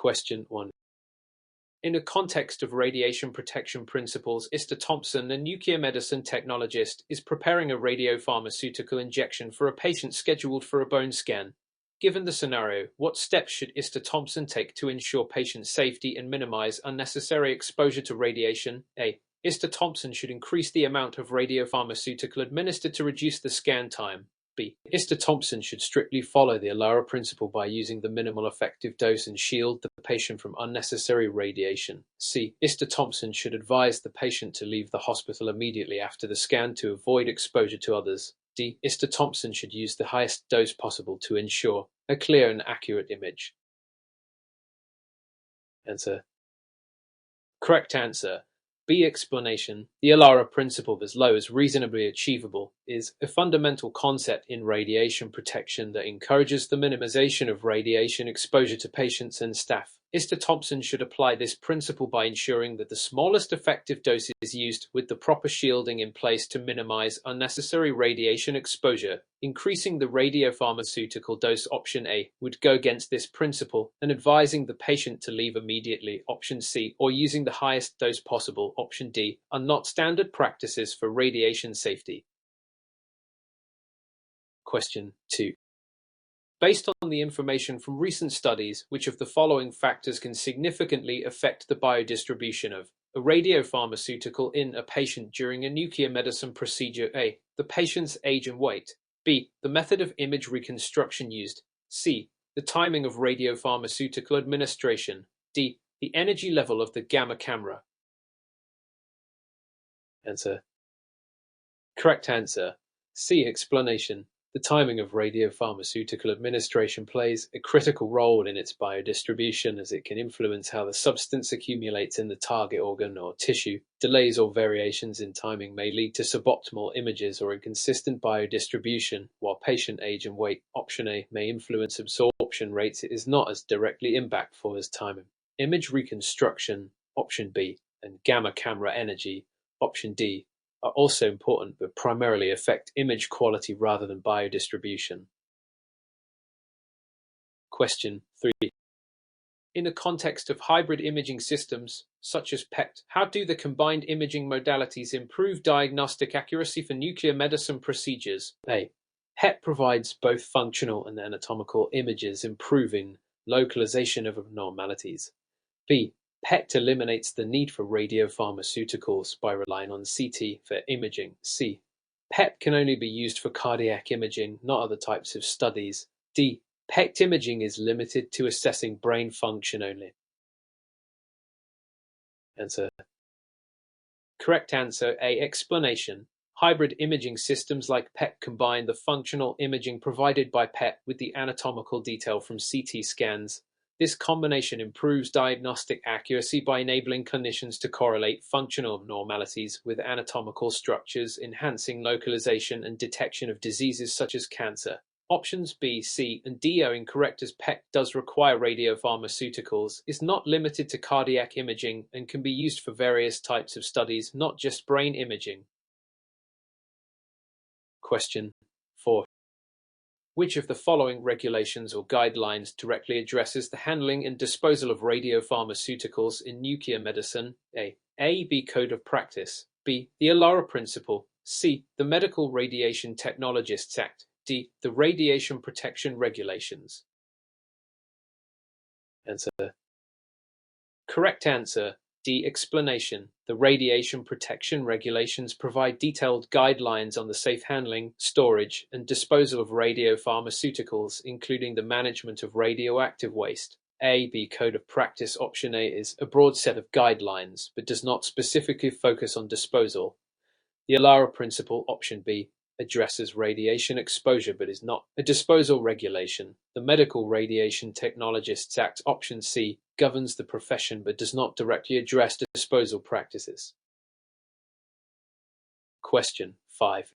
Question 1. In the context of radiation protection principles, Mr. Thompson, a nuclear medicine technologist, is preparing a radiopharmaceutical injection for a patient scheduled for a bone scan. Given the scenario, what steps should Mr. Thompson take to ensure patient safety and minimize unnecessary exposure to radiation? A. Mr. Thompson should increase the amount of radiopharmaceutical administered to reduce the scan time. B. Mr. Thompson should strictly follow the ALARA principle by using the minimal effective dose and shield the patient from unnecessary radiation. C. Mr. Thompson should advise the patient to leave the hospital immediately after the scan to avoid exposure to others. D. Mr. Thompson should use the highest dose possible to ensure a clear and accurate image. Answer. Correct answer. B. Explanation. The ALARA principle, as low as reasonably achievable, is a fundamental concept in radiation protection that encourages the minimization of radiation exposure to patients and staff. Mr. Thompson should apply this principle by ensuring that the smallest effective dose is used with the proper shielding in place to minimize unnecessary radiation exposure. Increasing the radiopharmaceutical dose, option A, would go against this principle, and advising the patient to leave immediately, option C, or using the highest dose possible, option D, are not standard practices for radiation safety. Question 2. Based on the information from recent studies, which of the following factors can significantly affect the biodistribution of a radiopharmaceutical in a patient during a nuclear medicine procedure? A. The patient's age and weight. B. The method of image reconstruction used. C. The timing of radiopharmaceutical administration. D. The energy level of the gamma camera. Answer. Correct answer. C. Explanation. The timing of radiopharmaceutical administration plays a critical role in its biodistribution, as it can influence how the substance accumulates in the target organ or tissue. Delays or variations in timing may lead to suboptimal images or inconsistent biodistribution, while patient age and weight, option A, may influence absorption rates. It is not as directly impactful as timing. Image reconstruction, option B, and gamma camera energy, option D, are also important but primarily affect image quality rather than biodistribution. Question 3. In the context of hybrid imaging systems, such as PET, how do the combined imaging modalities improve diagnostic accuracy for nuclear medicine procedures? A. PET provides both functional and anatomical images, improving localization of abnormalities. B. PET eliminates the need for radiopharmaceuticals by relying on CT for imaging. C. PET can only be used for cardiac imaging, not other types of studies. D. PET imaging is limited to assessing brain function only. Answer. Correct answer A. Explanation. Hybrid imaging systems like PET combine the functional imaging provided by PET with the anatomical detail from CT scans. This combination improves diagnostic accuracy by enabling clinicians to correlate functional abnormalities with anatomical structures, enhancing localization and detection of diseases such as cancer. Options B, C, and D are incorrect, as PET does require radiopharmaceuticals, is not limited to cardiac imaging, and can be used for various types of studies, not just brain imaging. Question 4. Which of the following regulations or guidelines directly addresses the handling and disposal of radiopharmaceuticals in nuclear medicine? A. AB Code of Practice. B. The ALARA Principle. C. The Medical Radiation Technologists Act. D. The Radiation Protection Regulations. Answer. Correct answer. D. Explanation. The Radiation Protection Regulations provide detailed guidelines on the safe handling, storage, and disposal of radiopharmaceuticals, including the management of radioactive waste. A. B Code of Practice, option A, is a broad set of guidelines, but does not specifically focus on disposal. The ALARA Principle, option B, addresses radiation exposure but is not a disposal regulation. The Medical Radiation Technologists Act, option C, governs the profession but does not directly address disposal practices. Question 5.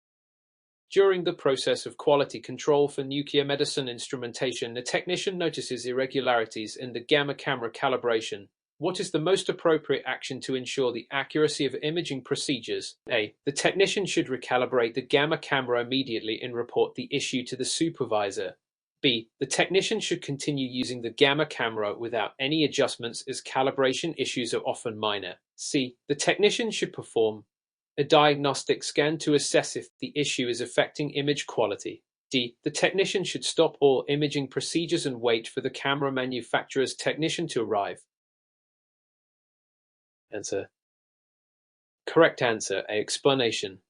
During the process of quality control for nuclear medicine instrumentation, the technician notices irregularities in the gamma camera calibration. What is the most appropriate action to ensure the accuracy of imaging procedures? A. The technician should recalibrate the gamma camera immediately and report the issue to the supervisor. B. The technician should continue using the gamma camera without any adjustments as calibration issues are often minor. C. The technician should perform a diagnostic scan to assess if the issue is affecting image quality. D. The technician should stop all imaging procedures and wait for the camera manufacturer's technician to arrive. Answer. Correct answer. A. Explanation.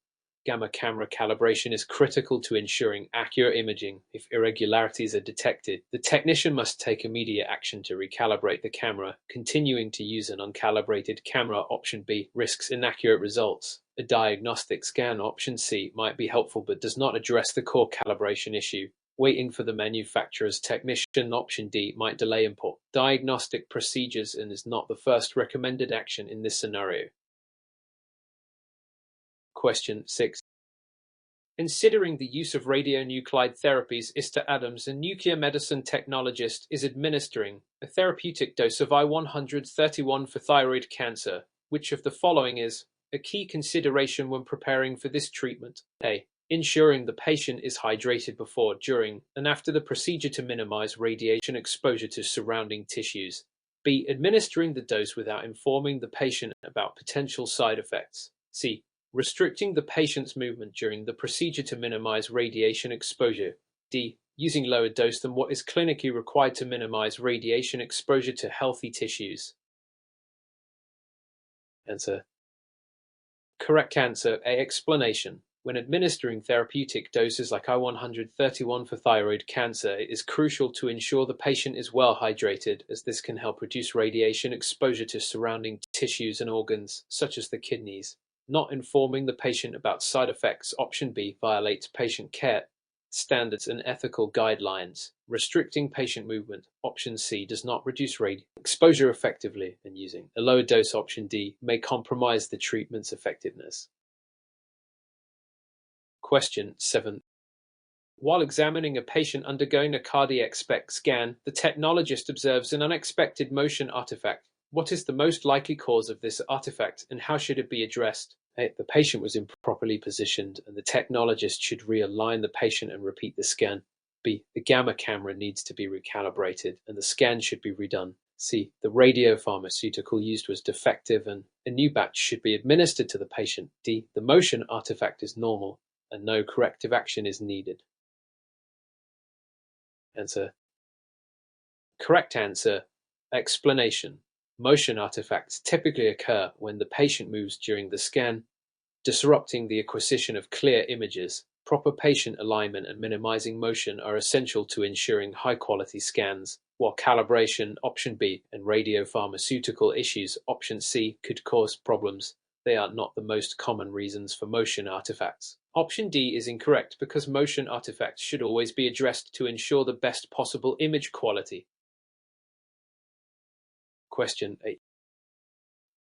Gamma camera calibration is critical to ensuring accurate imaging. If irregularities are detected, the technician must take immediate action to recalibrate the camera. Continuing to use an uncalibrated camera, option B, risks inaccurate results. A diagnostic scan, option C, might be helpful but does not address the core calibration issue. Waiting for the manufacturer's technician, option D, might delay import diagnostic procedures and is not the first recommended action in this scenario. Question 6. Considering the use of radionuclide therapies, Mr. Adams, a nuclear medicine technologist, is administering a therapeutic dose of I-131 for thyroid cancer. Which of the following is a key consideration when preparing for this treatment? A. Ensuring the patient is hydrated before, during, and after the procedure to minimize radiation exposure to surrounding tissues. B. Administering the dose without informing the patient about potential side effects. C. Restricting the patient's movement during the procedure to minimize radiation exposure. D. Using lower dose than what is clinically required to minimize radiation exposure to healthy tissues. Answer. Correct answer. A. Explanation. When administering therapeutic doses like I-131 for thyroid cancer, it is crucial to ensure the patient is well hydrated, as this can help reduce radiation exposure to surrounding tissues and organs, such as the kidneys. Not informing the patient about side effects, option B, violates patient care standards and ethical guidelines. Restricting patient movement, option C, does not reduce radiation exposure effectively, and using a lower dose, option D, may compromise the treatment's effectiveness. Question 7. While examining a patient undergoing a cardiac SPECT scan, the technologist observes an unexpected motion artifact. What is the most likely cause of this artifact, and how should it be addressed? A. The patient was improperly positioned, and the technologist should realign the patient and repeat the scan. B. The gamma camera needs to be recalibrated, and the scan should be redone. C. The radiopharmaceutical used was defective, and a new batch should be administered to the patient. D. The motion artifact is normal, and no corrective action is needed. Answer. Correct answer. Explanation. Motion artifacts typically occur when the patient moves during the scan, disrupting the acquisition of clear images. Proper patient alignment and minimizing motion are essential to ensuring high-quality scans, while calibration, option B, and radiopharmaceutical issues, option C, could cause problems. They are not the most common reasons for motion artifacts. Option D is incorrect because motion artifacts should always be addressed to ensure the best possible image quality. Question 8.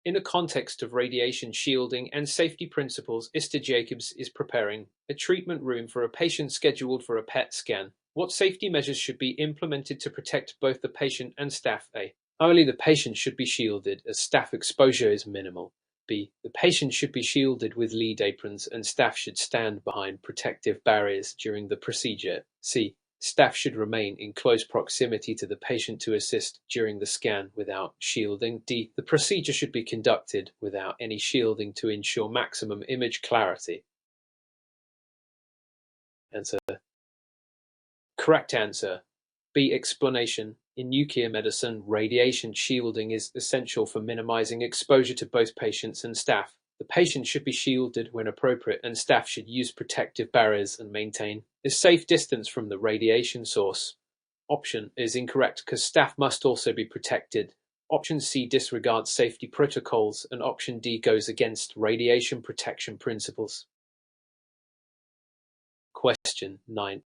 In the context of radiation shielding and safety principles, Mr. Jacobs is preparing a treatment room for a patient scheduled for a PET scan. What safety measures should be implemented to protect both the patient and staff? A. Only the patient should be shielded, as staff exposure is minimal. B. The patient should be shielded with lead aprons, and staff should stand behind protective barriers during the procedure. C. Staff should remain in close proximity to the patient to assist during the scan without shielding. D. The procedure should be conducted without any shielding to ensure maximum image clarity. Answer. Correct answer. B. Explanation. In nuclear medicine, radiation shielding is essential for minimizing exposure to both patients and staff. The patient should be shielded when appropriate, and staff should use protective barriers and maintain a safe distance from the radiation source. Option is incorrect because staff must also be protected. Option C disregards safety protocols, and option D goes against radiation protection principles. Question 9.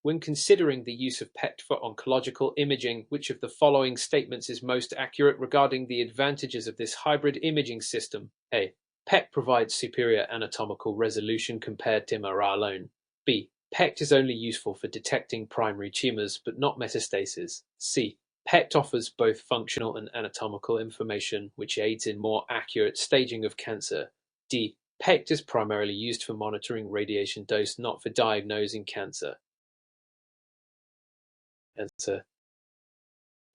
When considering the use of PET for oncological imaging, which of the following statements is most accurate regarding the advantages of this hybrid imaging system? A. PET provides superior anatomical resolution compared to MRI alone. B. PET is only useful for detecting primary tumors but not metastases. C. PET offers both functional and anatomical information, which aids in more accurate staging of cancer. D. PET is primarily used for monitoring radiation dose, not for diagnosing cancer. Answer.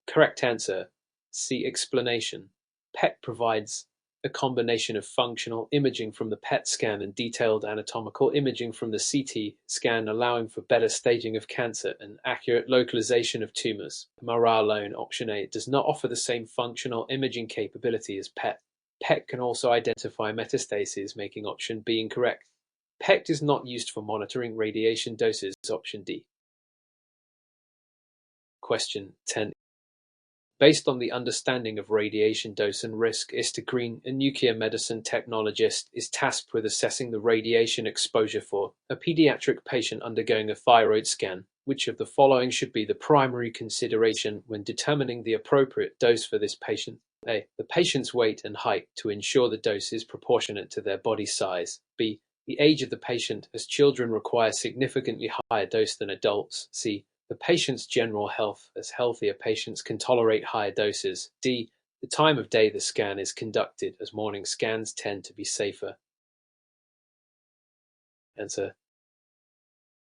Correct answer. See explanation. PET provides a combination of functional imaging from the PET scan and detailed anatomical imaging from the CT scan, allowing for better staging of cancer and accurate localization of tumors. MRI alone, option A, does not offer the same functional imaging capability as PET. PET can also identify metastases, making option B incorrect. PET is not used for monitoring radiation doses, option D. Question 10. Based on the understanding of radiation dose and risk, Mr. Green, a nuclear medicine technologist, is tasked with assessing the radiation exposure for a pediatric patient undergoing a thyroid scan. Which of the following should be the primary consideration when determining the appropriate dose for this patient? A. The patient's weight and height to ensure the dose is proportionate to their body size. B. The age of the patient, as children require significantly higher dose than adults. C. The patient's general health, as healthier patients can tolerate higher doses. D. The time of day the scan is conducted, as morning scans tend to be safer. Answer.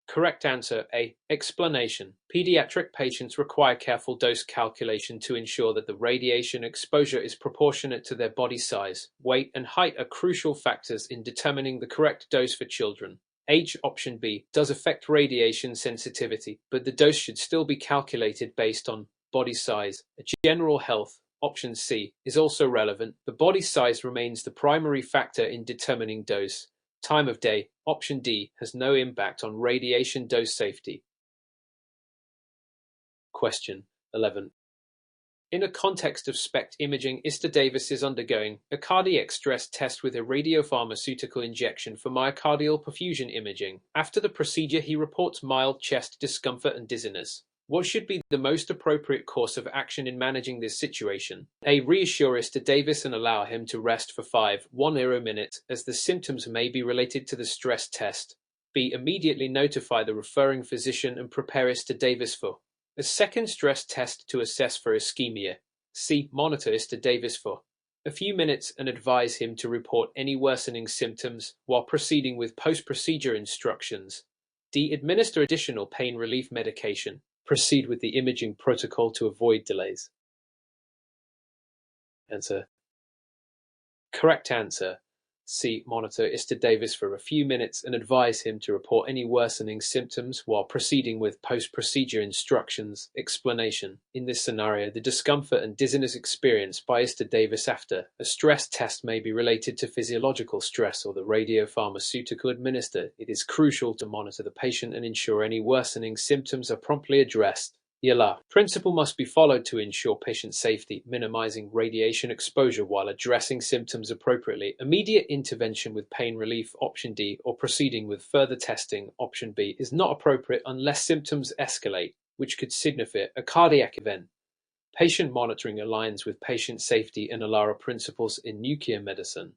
Correct answer A. Explanation. Pediatric patients require careful dose calculation to ensure that the radiation exposure is proportionate to their body size. Weight and height are crucial factors in determining the correct dose for children. Age, option B, does affect radiation sensitivity, but the dose should still be calculated based on body size. General health, option C, is also relevant, but body size remains the primary factor in determining dose. Time of day, option D, has no impact on radiation dose safety. Question 11. In a context of SPECT imaging, Mr. Davis is undergoing a cardiac stress test with a radiopharmaceutical injection for myocardial perfusion imaging. After the procedure, he reports mild chest discomfort and dizziness. What should be the most appropriate course of action in managing this situation? A. Reassure Mr. Davis and allow him to rest for 1 minutes, as the symptoms may be related to the stress test. B. Immediately notify the referring physician and prepare Mr. Davis for a second stress test to assess for ischemia. C. Monitor Mr. Davis for a few minutes and advise him to report any worsening symptoms while proceeding with post-procedure instructions. D. Administer additional pain relief medication. Proceed with the imaging protocol to avoid delays. Answer. Correct answer. C. Monitor Mr. Davis for a few minutes and advise him to report any worsening symptoms while proceeding with post-procedure instructions. Explanation. In this scenario, the discomfort and dizziness experienced by Mr. Davis after a stress test may be related to physiological stress or the radiopharmaceutical administered. It is crucial to monitor the patient and ensure any worsening symptoms are promptly addressed. The ALA principle must be followed to ensure patient safety, minimizing radiation exposure while addressing symptoms appropriately. Immediate intervention with pain relief, option D, or proceeding with further testing, option B, is not appropriate unless symptoms escalate, which could signify a cardiac event. Patient monitoring aligns with patient safety and ALARA principles in nuclear medicine.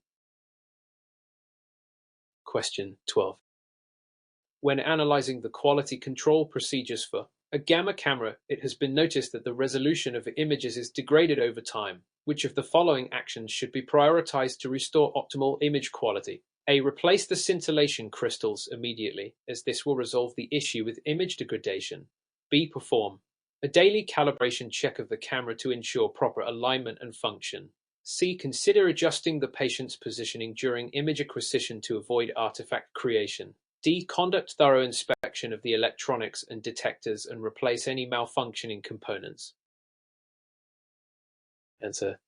Question 12. When analyzing the quality control procedures for a gamma camera, it has been noticed that the resolution of images is degraded over time. Which of the following actions should be prioritized to restore optimal image quality? A. Replace the scintillation crystals immediately, as this will resolve the issue with image degradation. B. Perform a daily calibration check of the camera to ensure proper alignment and function. C. Consider adjusting the patient's positioning during image acquisition to avoid artifact creation. D. Conduct thorough inspection of the electronics and detectors and replace any malfunctioning components. Answer.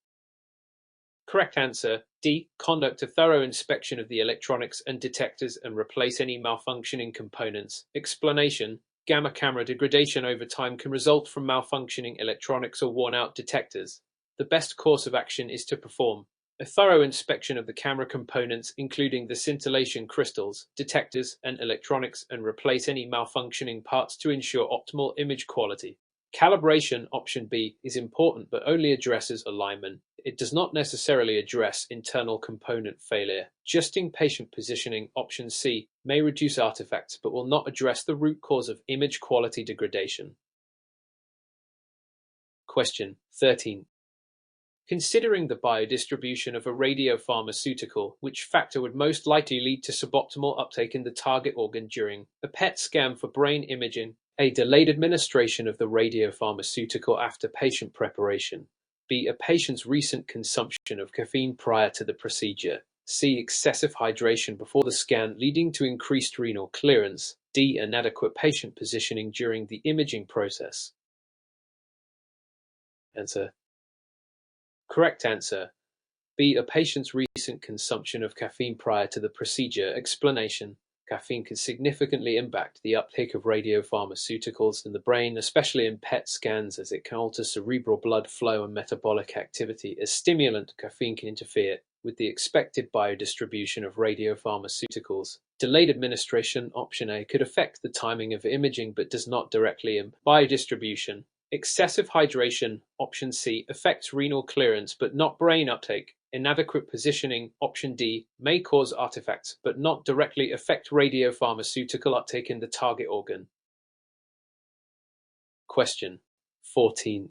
Correct answer. D. Conduct a thorough inspection of the electronics and detectors and replace any malfunctioning components. Explanation. Gamma camera degradation over time can result from malfunctioning electronics or worn-out detectors. The best course of action is to perform a thorough inspection of the camera components, including the scintillation crystals, detectors, and electronics, and replace any malfunctioning parts to ensure optimal image quality. Calibration, option B, is important but only addresses alignment. It does not necessarily address internal component failure. Adjusting patient positioning, option C, may reduce artifacts but will not address the root cause of image quality degradation. Question 13. Considering the biodistribution of a radiopharmaceutical, which factor would most likely lead to suboptimal uptake in the target organ during a PET scan for brain imaging? A. Delayed administration of the radiopharmaceutical after patient preparation. B. A patient's recent consumption of caffeine prior to the procedure. C. Excessive hydration before the scan leading to increased renal clearance. D. Inadequate patient positioning during the imaging process. Answer. Correct answer. B. A patient's recent consumption of caffeine prior to the procedure. Explanation. Caffeine can significantly impact the uptake of radiopharmaceuticals in the brain, especially in PET scans, as it can alter cerebral blood flow and metabolic activity. As stimulant, caffeine can interfere with the expected biodistribution of radiopharmaceuticals. Delayed administration, option A, could affect the timing of imaging but does not directly impact biodistribution. Excessive hydration, option C, affects renal clearance but not brain uptake. Inadequate positioning, option D, may cause artifacts but not directly affect radiopharmaceutical uptake in the target organ. Question 14.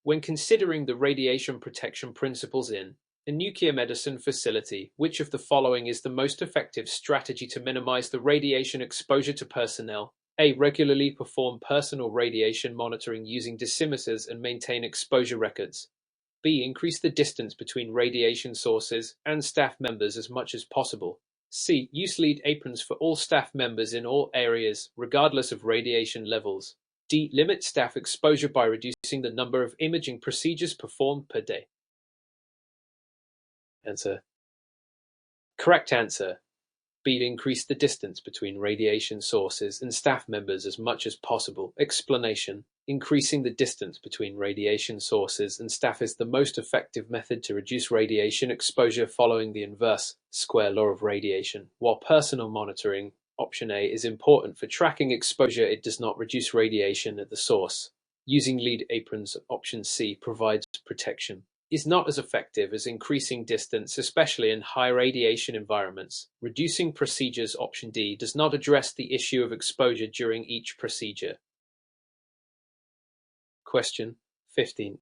When considering the radiation protection principles in a nuclear medicine facility, which of the following is the most effective strategy to minimize the radiation exposure to personnel? A. Regularly perform personal radiation monitoring using dosimeters and maintain exposure records. B. Increase the distance between radiation sources and staff members as much as possible. C. Use lead aprons for all staff members in all areas, regardless of radiation levels. D. Limit staff exposure by reducing the number of imaging procedures performed per day. Answer. Correct answer. B. Increase the distance between radiation sources and staff members as much as possible. Explanation. Increasing the distance between radiation sources and staff is the most effective method to reduce radiation exposure following the inverse square law of radiation. While personal monitoring, option A, is important for tracking exposure, it does not reduce radiation at the source. Using lead aprons, option C, provides protection. Is not as effective as increasing distance, especially in high radiation environments. Reducing procedures, option D, does not address the issue of exposure during each procedure. Question 15.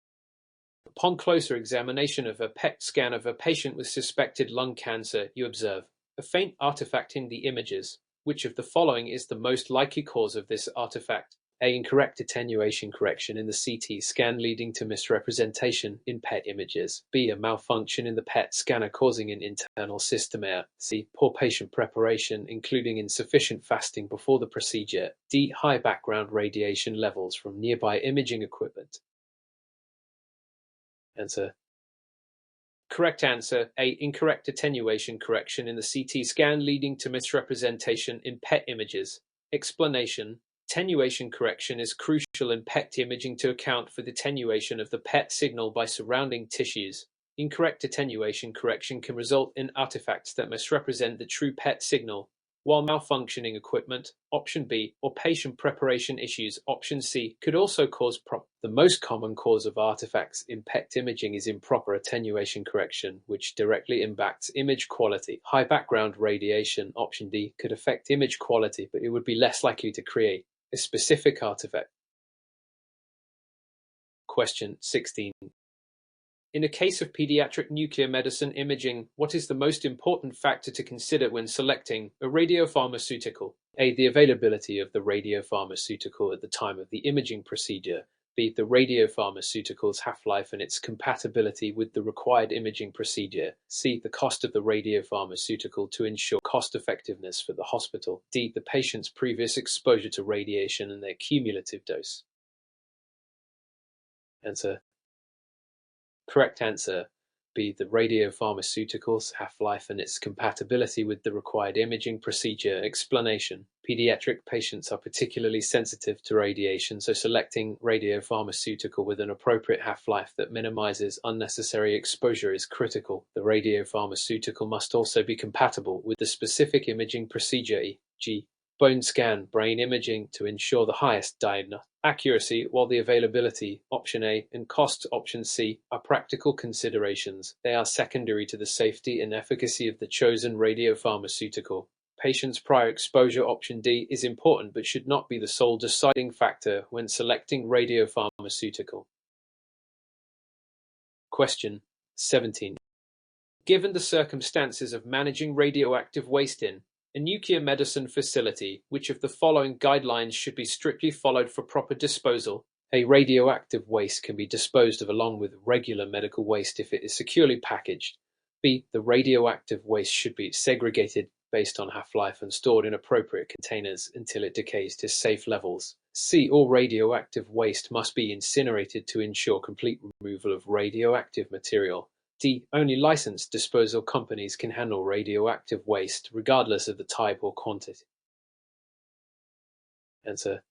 Upon closer examination of a PET scan of a patient with suspected lung cancer, you observe a faint artifact in the images. Which of the following is the most likely cause of this artifact? A. Incorrect attenuation correction in the CT scan leading to misrepresentation in PET images. B. A malfunction in the PET scanner causing an internal system error. C. Poor patient preparation, including insufficient fasting before the procedure. D. High background radiation levels from nearby imaging equipment. Answer. Correct answer. A. Incorrect attenuation correction in the CT scan leading to misrepresentation in PET images. Explanation. Attenuation correction is crucial in PET imaging to account for the attenuation of the PET signal by surrounding tissues. Incorrect attenuation correction can result in artifacts that misrepresent the true PET signal, while malfunctioning equipment, option B, or patient preparation issues, option C, could also cause The most common cause of artifacts in PET imaging is improper attenuation correction, which directly impacts image quality. High background radiation, option D, could affect image quality, but it would be less likely to create a specific artifact. Question 16. In a case of pediatric nuclear medicine imaging, what is the most important factor to consider when selecting a radiopharmaceutical? A. The availability of the radiopharmaceutical at the time of the imaging procedure. B. The radiopharmaceutical's half-life and its compatibility with the required imaging procedure. C. The cost of the radiopharmaceutical to ensure cost-effectiveness for the hospital. D. The patient's previous exposure to radiation and their cumulative dose. Answer. Correct answer. B. The radiopharmaceutical's half-life and its compatibility with the required imaging procedure. Explanation. Pediatric patients are particularly sensitive to radiation, so selecting radiopharmaceutical with an appropriate half-life that minimizes unnecessary exposure is critical. The radiopharmaceutical must also be compatible with the specific imaging procedure, e.g., bone scan, brain imaging, to ensure the highest diagnostic accuracy, while the availability, option A, and cost, option C, are practical considerations. They are secondary to the safety and efficacy of the chosen radiopharmaceutical. Patient's prior exposure, option D, is important but should not be the sole deciding factor when selecting radiopharmaceutical. Question 17. Given the circumstances of managing radioactive waste in A nuclear medicine facility, which of the following guidelines should be strictly followed for proper disposal? A. Radioactive waste can be disposed of along with regular medical waste if it is securely packaged. B. The radioactive waste should be segregated based on half-life and stored in appropriate containers until it decays to safe levels. C. All radioactive waste must be incinerated to ensure complete removal of radioactive material. D. Only licensed disposal companies can handle radioactive waste, regardless of the type or quantity. Answer.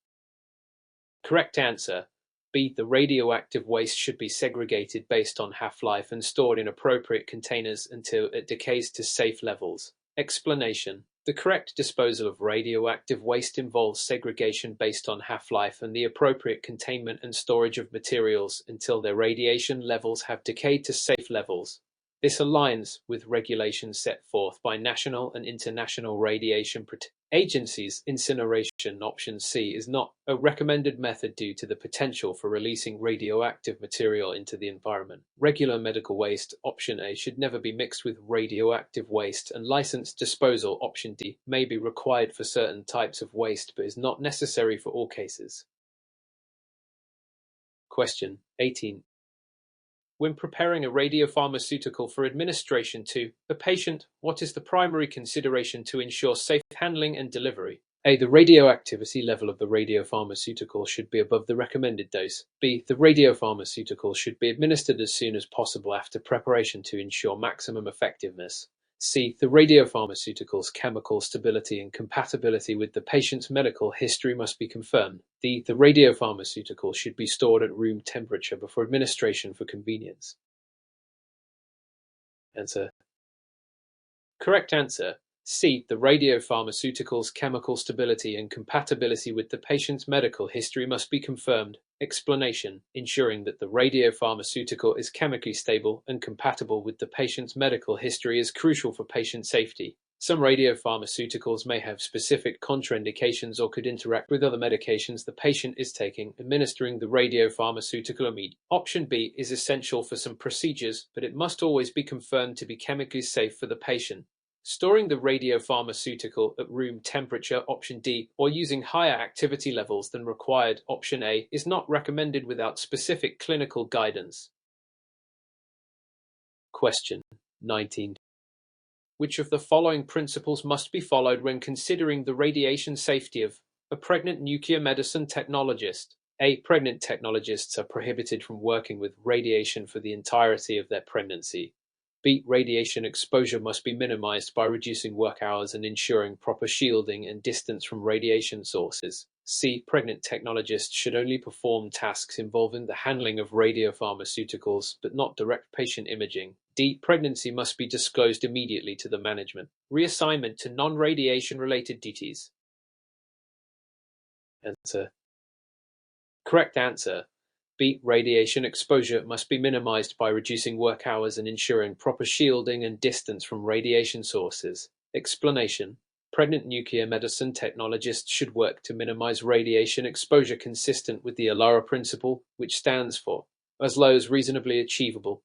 Correct answer. B. The radioactive waste should be segregated based on half-life and stored in appropriate containers until it decays to safe levels. Explanation. The correct disposal of radioactive waste involves segregation based on half-life and the appropriate containment and storage of materials until their radiation levels have decayed to safe levels. This aligns with regulations set forth by national and international radiation agencies. Incineration, option C, is not a recommended method due to the potential for releasing radioactive material into the environment. Regular medical waste, option A, should never be mixed with radioactive waste, and licensed disposal, option D, may be required for certain types of waste but is not necessary for all cases. Question 18. When preparing a radiopharmaceutical for administration to a patient, what is the primary consideration to ensure safe handling and delivery? A. The radioactivity level of the radiopharmaceutical should be above the recommended dose. B. The radiopharmaceutical should be administered as soon as possible after preparation to ensure maximum effectiveness. C. The radiopharmaceutical's chemical stability and compatibility with the patient's medical history must be confirmed. D. The radiopharmaceutical should be stored at room temperature before administration for convenience. Answer. Correct answer. C. The radiopharmaceutical's chemical stability and compatibility with the patient's medical history must be confirmed. Explanation. Ensuring that the radiopharmaceutical is chemically stable and compatible with the patient's medical history is crucial for patient safety. Some radiopharmaceuticals may have specific contraindications or could interact with other medications the patient is taking. Administering the radiopharmaceutical immediately. Option B is essential for some procedures, but it must always be confirmed to be chemically safe for the patient. Storing the radiopharmaceutical at room temperature, option D, or using higher activity levels than required, option A, is not recommended without specific clinical guidance. Question 19. Which of the following principles must be followed when considering the radiation safety of a pregnant nuclear medicine technologist? A. Pregnant technologists are prohibited from working with radiation for the entirety of their pregnancy. B. Radiation exposure must be minimized by reducing work hours and ensuring proper shielding and distance from radiation sources. C. Pregnant technologists should only perform tasks involving the handling of radiopharmaceuticals, but not direct patient imaging. D. Pregnancy must be disclosed immediately to the management. Reassignment to non-radiation related duties. Answer. Correct answer. B. Radiation exposure must be minimized by reducing work hours and ensuring proper shielding and distance from radiation sources. Explanation. Pregnant nuclear medicine technologists should work to minimize radiation exposure consistent with the ALARA principle, which stands for as low as reasonably achievable.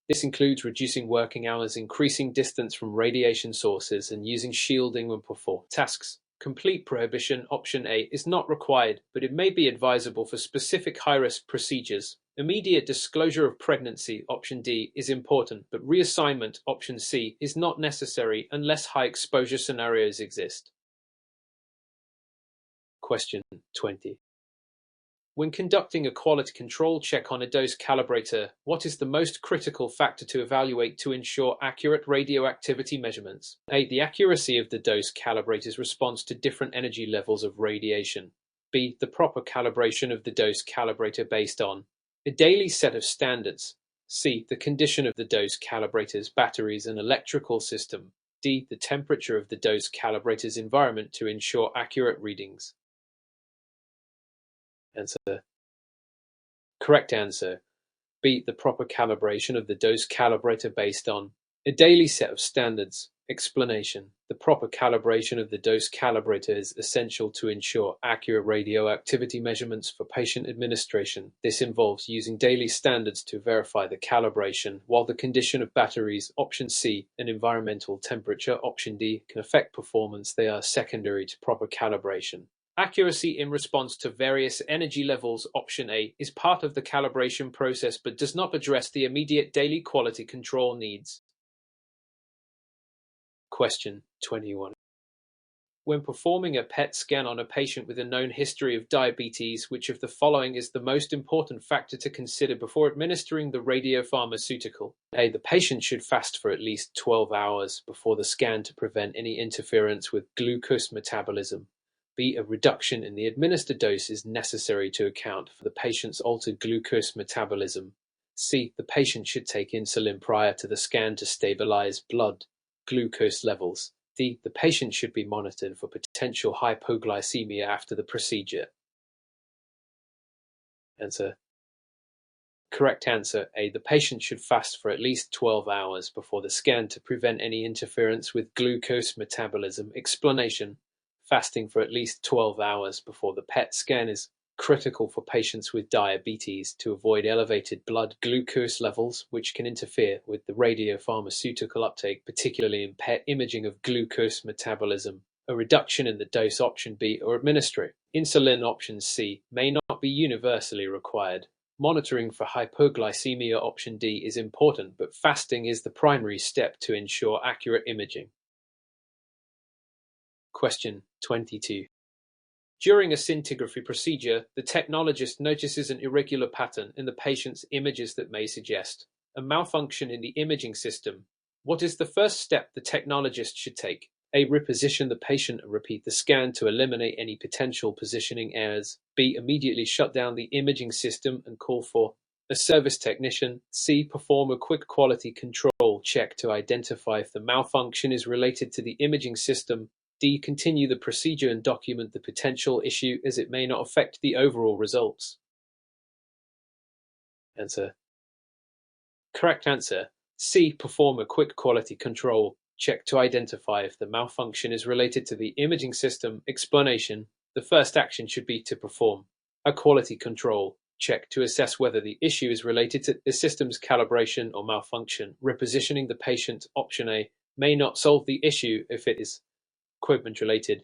This includes reducing working hours, increasing distance from radiation sources, and using shielding when performing tasks. Complete prohibition, option A, is not required, but it may be advisable for specific high-risk procedures. Immediate disclosure of pregnancy, option D, is important, but reassignment, option C, is not necessary unless high-exposure scenarios exist. Question 20. When conducting a quality control check on a dose calibrator, what is the most critical factor to evaluate to ensure accurate radioactivity measurements? A. The accuracy of the dose calibrator's response to different energy levels of radiation. B. The proper calibration of the dose calibrator based on a daily set of standards. C. The condition of the dose calibrator's batteries and electrical system. D. The temperature of the dose calibrator's environment to ensure accurate readings. Answer. Correct answer. B. The proper calibration of the dose calibrator based on a daily set of standards. Explanation: the proper calibration of the dose calibrator is essential to ensure accurate radioactivity measurements for patient administration. This involves using daily standards to verify the calibration, while the condition of batteries, option C, and environmental temperature, option D, can affect performance. They are secondary to proper calibration. Accuracy in response to various energy levels, option A, is part of the calibration process but does not address the immediate daily quality control needs. Question 21. When performing a PET scan on a patient with a known history of diabetes, which of the following is the most important factor to consider before administering the radiopharmaceutical? A. The patient should fast for at least 12 hours before the scan to prevent any interference with glucose metabolism. B. A reduction in the administered dose is necessary to account for the patient's altered glucose metabolism. C. The patient should take insulin prior to the scan to stabilize blood glucose levels. D. The patient should be monitored for potential hypoglycemia after the procedure. Answer. Correct answer A. The patient should fast for at least 12 hours before the scan to prevent any interference with glucose metabolism. Explanation: fasting for at least 12 hours before the PET scan is critical for patients with diabetes to avoid elevated blood glucose levels, which can interfere with the radiopharmaceutical uptake, particularly in PET imaging of glucose metabolism. A reduction in the dose, option B, or administering insulin, option C, may not be universally required. Monitoring for hypoglycemia, option D, is important, but fasting is the primary step to ensure accurate imaging. Question 22. During a scintigraphy procedure, the technologist notices an irregular pattern in the patient's images that may suggest a malfunction in the imaging system. What is the first step the technologist should take? A. Reposition the patient and repeat the scan to eliminate any potential positioning errors. B. Immediately shut down the imaging system and call for a service technician. C. Perform a quick quality control check to identify if the malfunction is related to the imaging system. D. Continue the procedure and document the potential issue as it may not affect the overall results. Answer. Correct answer. C. Perform a quick quality control check to identify if the malfunction is related to the imaging system. Explanation: the first action should be to perform a quality control check to assess whether the issue is related to the system's calibration or malfunction. Repositioning the patient, option A, may not solve the issue if it is equipment related.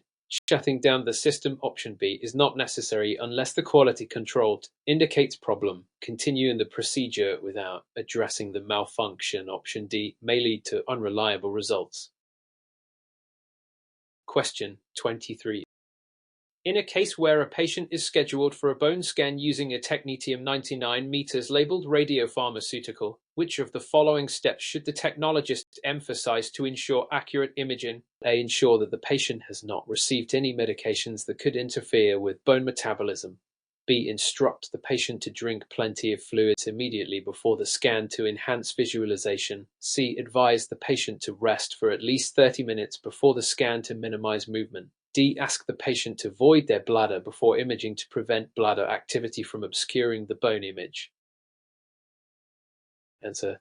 Shutting down the system, option B, is not necessary unless the quality control indicates problem. Continuing the procedure without addressing the malfunction, option D, may lead to unreliable results. Question 23. In a case where a patient is scheduled for a bone scan using a technetium-99 meters labeled radiopharmaceutical, which of the following steps should the technologist emphasize to ensure accurate imaging? A. Ensure that the patient has not received any medications that could interfere with bone metabolism. B. Instruct the patient to drink plenty of fluids immediately before the scan to enhance visualization. C. Advise the patient to rest for at least 30 minutes before the scan to minimize movement. D. Ask the patient to void their bladder before imaging to prevent bladder activity from obscuring the bone image. Answer.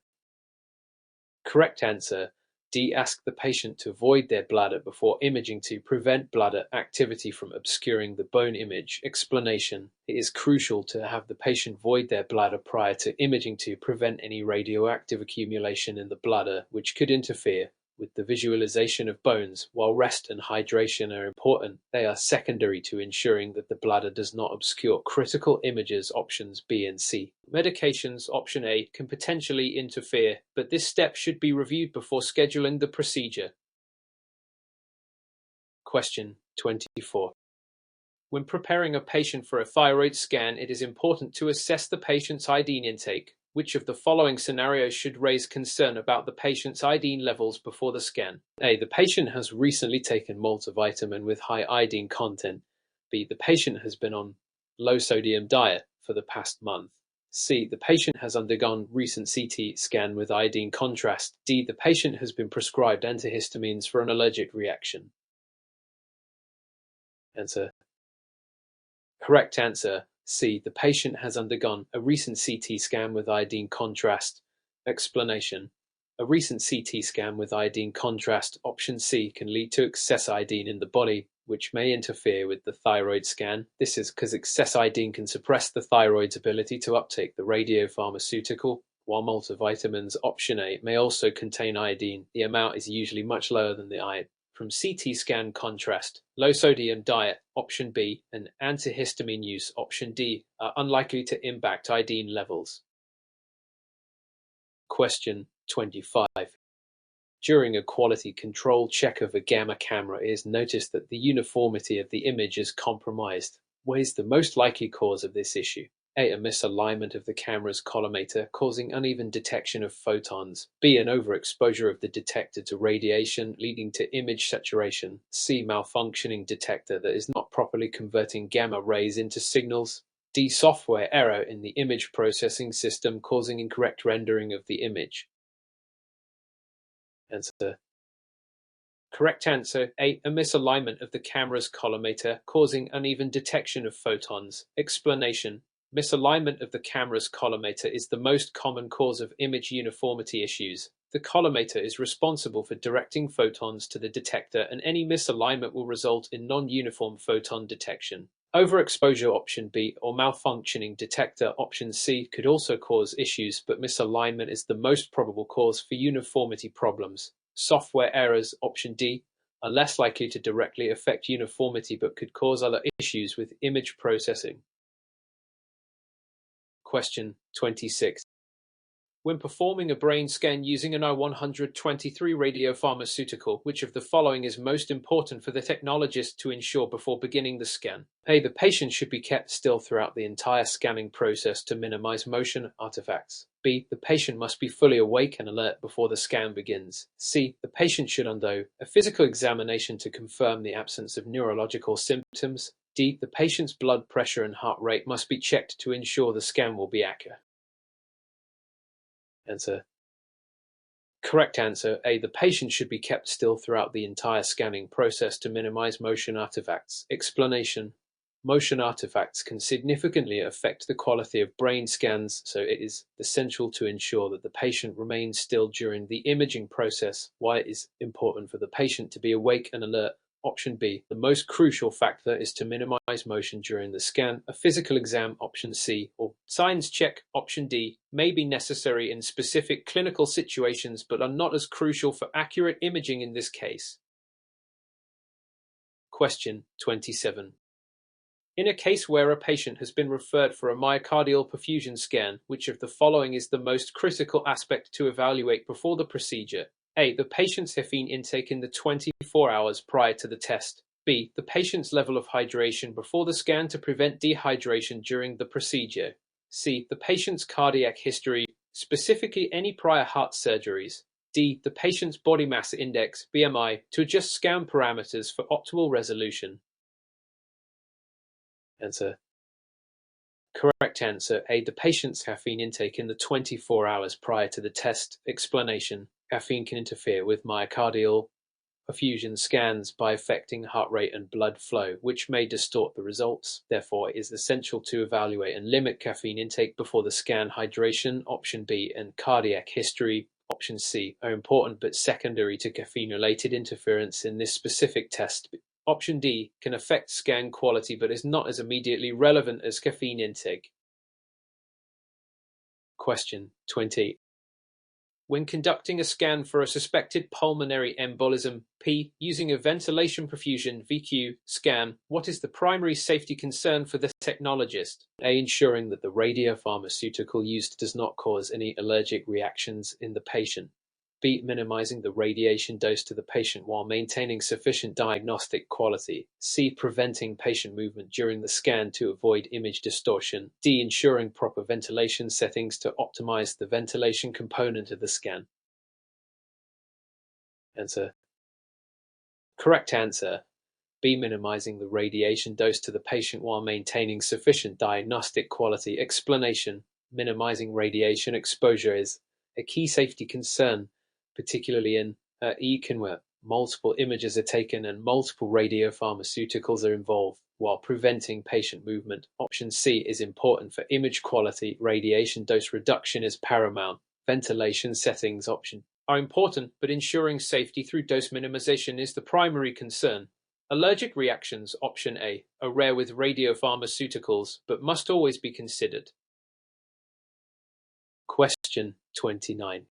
Correct answer. D. Ask the patient to void their bladder before imaging to prevent bladder activity from obscuring the bone image. Explanation: it is crucial to have the patient void their bladder prior to imaging to prevent any radioactive accumulation in the bladder, which could interfere with the visualization of bones. While rest and hydration are important, they are secondary to ensuring that the bladder does not obscure critical images, options B and C. Medications, option A, can potentially interfere, but this step should be reviewed before scheduling the procedure. Question 24. When preparing a patient for a thyroid scan, it is important to assess the patient's iodine intake. Which of the following scenarios should raise concern about the patient's iodine levels before the scan? A. The patient has recently taken multivitamin with high iodine content. B. The patient has been on low sodium diet for the past month. C. The patient has undergone recent CT scan with iodine contrast. D. The patient has been prescribed antihistamines for an allergic reaction. Answer. Correct answer. C. The patient has undergone a recent CT scan with iodine contrast. Explanation: A recent CT scan with iodine contrast, option C, can lead to excess iodine in the body, which may interfere with the thyroid scan. This is because excess iodine can suppress the thyroid's ability to uptake the radiopharmaceutical, while multivitamins, option A, may also contain iodine. The amount is usually much lower than the iodine. From CT scan contrast, low sodium diet, option B, and antihistamine use, option D, are unlikely to impact iodine levels. Question 25. During a quality control check of a gamma camera, it is noticed that the uniformity of the image is compromised. What is the most likely cause of this issue? A. A misalignment of the camera's collimator, causing uneven detection of photons. B. An overexposure of the detector to radiation, leading to image saturation. C. Malfunctioning detector that is not properly converting gamma rays into signals. D. Software error in the image processing system, causing incorrect rendering of the image. Answer. Correct answer A. A misalignment of the camera's collimator, causing uneven detection of photons. Explanation. Misalignment of the camera's collimator is the most common cause of image uniformity issues. The collimator is responsible for directing photons to the detector, and any misalignment will result in non-uniform photon detection. Overexposure, option B, or malfunctioning detector, option C, could also cause issues, but misalignment is the most probable cause for uniformity problems. Software errors, option D, are less likely to directly affect uniformity but could cause other issues with image processing. Question 26. When performing a brain scan using an I-123 radiopharmaceutical, which of the following is most important for the technologist to ensure before beginning the scan? A. The patient should be kept still throughout the entire scanning process to minimize motion artifacts. B. The patient must be fully awake and alert before the scan begins. C. The patient should undergo a physical examination to confirm the absence of neurological symptoms. D. The patient's blood pressure and heart rate must be checked to ensure the scan will be accurate. Answer. Correct answer A. The patient should be kept still throughout the entire scanning process to minimize motion artifacts. Explanation. Motion artifacts can significantly affect the quality of brain scans, so it is essential to ensure that the patient remains still during the imaging process. Why it is important for the patient to be awake and alert. Option B. The most crucial factor is to minimize motion during the scan. A physical exam, option C, or signs check, option D, may be necessary in specific clinical situations but are not as crucial for accurate imaging in this case. Question 27. In a case where a patient has been referred for a myocardial perfusion scan, which of the following is the most critical aspect to evaluate before the procedure? A. The patient's caffeine intake in the 24 hours prior to the test. B. The patient's level of hydration before the scan to prevent dehydration during the procedure. C. The patient's cardiac history, specifically any prior heart surgeries. D. The patient's body mass index, BMI, to adjust scan parameters for optimal resolution. Answer. Correct answer A. The patient's caffeine intake in the 24 hours prior to the test. Explanation. Caffeine can interfere with myocardial perfusion scans by affecting heart rate and blood flow, which may distort the results. Therefore, it is essential to evaluate and limit caffeine intake before the scan. Hydration, option B, and cardiac history, option C, are important but secondary to caffeine-related interference in this specific test. Option D can affect scan quality but is not as immediately relevant as caffeine intake. Question 20. When conducting a scan for a suspected pulmonary embolism, P, using a ventilation perfusion (VQ) scan, what is the primary safety concern for the technologist? A. Ensuring that the radiopharmaceutical used does not cause any allergic reactions in the patient. B. Minimizing the radiation dose to the patient while maintaining sufficient diagnostic quality. C. Preventing patient movement during the scan to avoid image distortion. D. Ensuring proper ventilation settings to optimize the ventilation component of the scan. Answer. Correct answer. B. Minimizing the radiation dose to the patient while maintaining sufficient diagnostic quality. Explanation. Minimizing radiation exposure is a key safety concern, particularly in ECAN where multiple images are taken and multiple radiopharmaceuticals are involved, while preventing patient movement. Option C is important for image quality. Radiation dose reduction is paramount. Ventilation settings, option are important, but ensuring safety through dose minimization is the primary concern. Allergic reactions, option A, are rare with radiopharmaceuticals, but must always be considered. Question 29.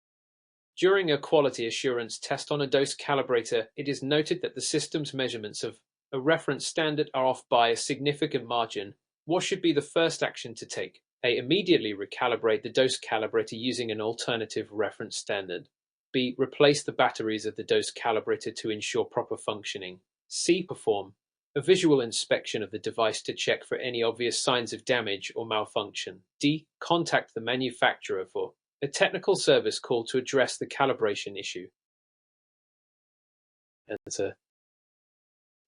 During a quality assurance test on a dose calibrator, it is noted that the system's measurements of a reference standard are off by a significant margin. What should be the first action to take? A. Immediately recalibrate the dose calibrator using an alternative reference standard. B. Replace the batteries of the dose calibrator to ensure proper functioning. C. Perform a visual inspection of the device to check for any obvious signs of damage or malfunction. D. Contact the manufacturer for a technical service call to address the calibration issue. Answer.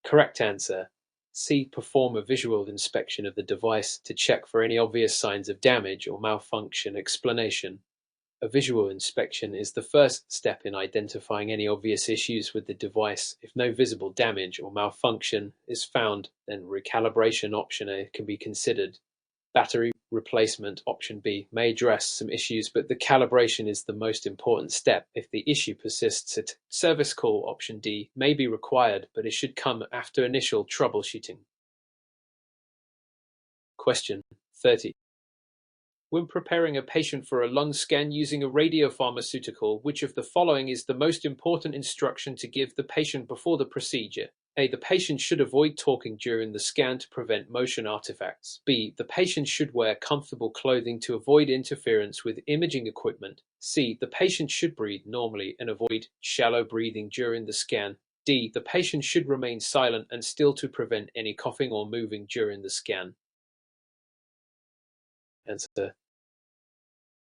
Correct answer. C. Perform a visual inspection of the device to check for any obvious signs of damage or malfunction. Explanation. A visual inspection is the first step in identifying any obvious issues with the device. If no visible damage or malfunction is found, then recalibration, option A, can be considered. Battery replacement, option B, may address some issues, but the calibration is the most important step. If the issue persists, a service call, option D, may be required, but it should come after initial troubleshooting. Question 30. When preparing a patient for a lung scan using a radiopharmaceutical, which of the following is the most important instruction to give the patient before the procedure? A. The patient should avoid talking during the scan to prevent motion artifacts. B. The patient should wear comfortable clothing to avoid interference with imaging equipment. C. The patient should breathe normally and avoid shallow breathing during the scan. D. The patient should remain silent and still to prevent any coughing or moving during the scan. Answer.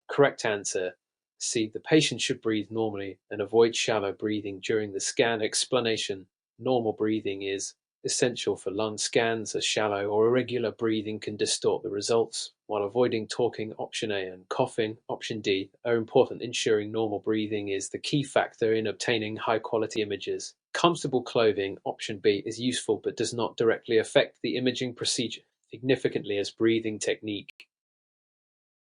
Correct answer. C. The patient should breathe normally and avoid shallow breathing during the scan. Explanation. Normal breathing is essential for lung scans, as shallow or irregular breathing can distort the results, while avoiding talking, option A, and coughing, option D, are important. Ensuring normal breathing is the key factor in obtaining high-quality images. Comfortable clothing, option B, is useful but does not directly affect the imaging procedure significantly as breathing technique.